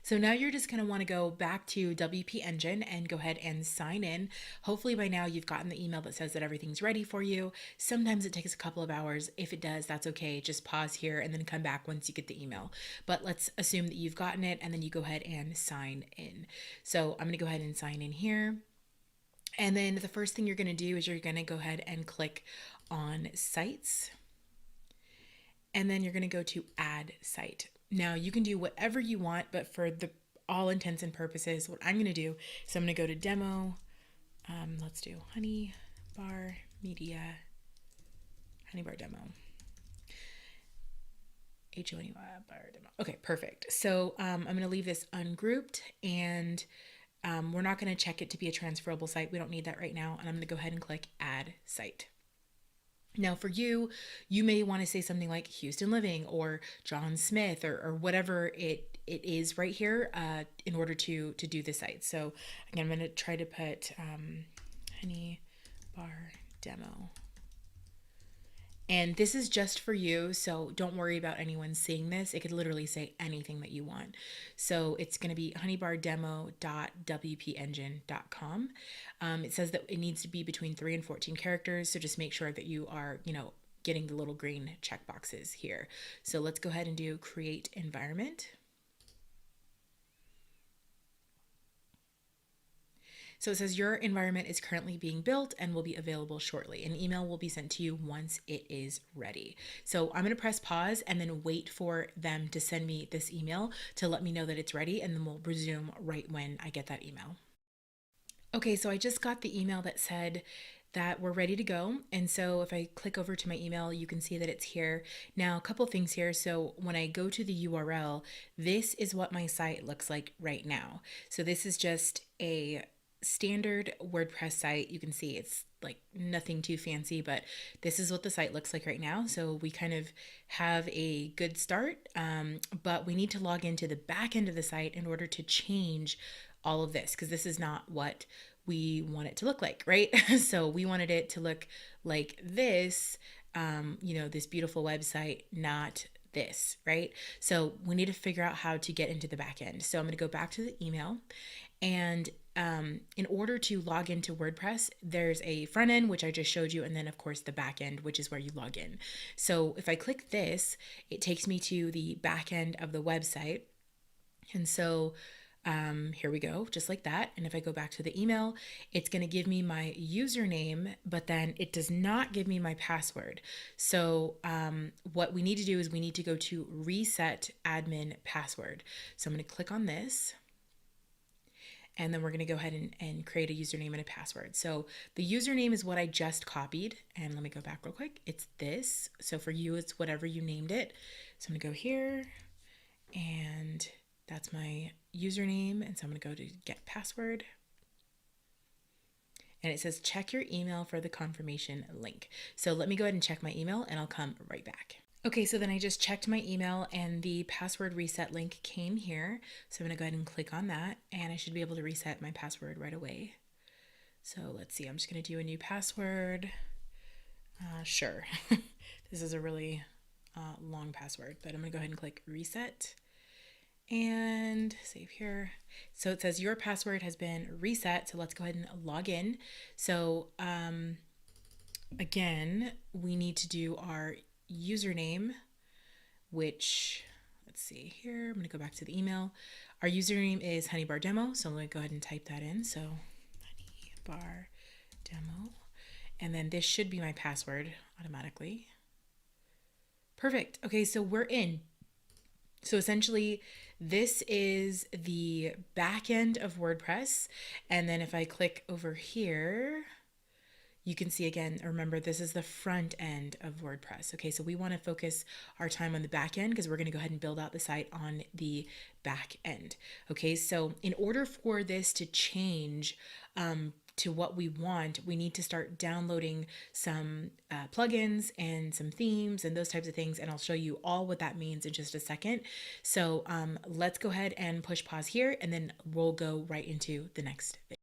So now you're just going to want to go back to WP Engine and go ahead and sign in. Hopefully by now you've gotten the email that says that everything's ready for you. Sometimes it takes a couple of hours. If it does, that's okay. Just pause here and then come back once you get the email. But let's assume that you've gotten it and then you go ahead and sign in. So I'm going to go ahead and sign in here. And then the first thing you're going to do is you're going to go ahead and click on sites. And then you're going to go to add site. Now you can do whatever you want, but for the all intents and purposes, what I'm going to do is I'm going to go to demo. Let's do honey bar media, honey bar demo. HONEY bar demo. Okay, perfect. So I'm going to leave this ungrouped and we're not going to check it to be a transferable site. We don't need that right now. And I'm going to go ahead and click add site. Now for you, you may want to say something like Houston Living or John Smith or whatever it is right here in order to do the site. So again, I'm going to try to put honey bar demo. And this is just for you, so don't worry about anyone seeing this. It could literally say anything that you want. So it's going to be honeybardemo.wpengine.com. It says that it needs to be between 3 and 14 characters, so just make sure that you are, getting the little green check boxes here. So let's go ahead and do create environment. So it says your environment is currently being built and will be available shortly. An email will be sent to you once it is ready. So I'm going to press pause and then wait for them to send me this email to let me know that it's ready, and then we'll resume right when I get that email. Okay, so I just got the email that said that we're ready to go. And so if I click over to my email, you can see that it's here. Now, a couple things here. So when I go to the URL, this is what my site looks like right now. So this is just a standard WordPress site. You can see it's like nothing too fancy, but this is what the site looks like right now. So we kind of have a good start, but we need to log into the back end of the site in order to change all of this, because this is not what we want it to look like, right? So we wanted it to look like this, this beautiful website, not this, right? So we need to figure out how to get into the back end. So I'm going to go back to the email, and in order to log into WordPress, there's a front end, which I just showed you, and then of course the back end, which is where you log in. So if I click this, it takes me to the back end of the website. And so here we go, just like that. And if I go back to the email, it's going to give me my username, but then it does not give me my password. So what we need to do is we need to go to reset admin password. So I'm going to click on this. And then we're going to go ahead and create a username and a password. So the username is what I just copied. And let me go back real quick. It's this. So for you, it's whatever you named it. So I'm going to go here, and that's my username. And so I'm going to go to get password. And it says check your email for the confirmation link. So let me go ahead and check my email, and I'll come right back. Okay, so then I just checked my email and the password reset link came here. So I'm gonna go ahead and click on that, and I should be able to reset my password right away. So let's see, I'm just gonna do a new password. Sure, this is a really long password, but I'm gonna go ahead and click reset and save here. So it says your password has been reset. So let's go ahead and log in. So again, we need to do our username, which, let's see here, I'm going to go back to the email. Our username is honeybardemo, so I'm going to go ahead and type that in. So honeybardemo, and then this should be my password automatically. Perfect. Okay, so we're in. So essentially, this is the back end of WordPress, and then if I click over here, you can see again, remember, this is the front end of WordPress. Okay, so we want to focus our time on the back end because we're going to go ahead and build out the site on the back end. Okay, so in order for this to change to what we want, we need to start downloading some plugins and some themes and those types of things. And I'll show you all what that means in just a second. So let's go ahead and push pause here, and then we'll go right into the next video.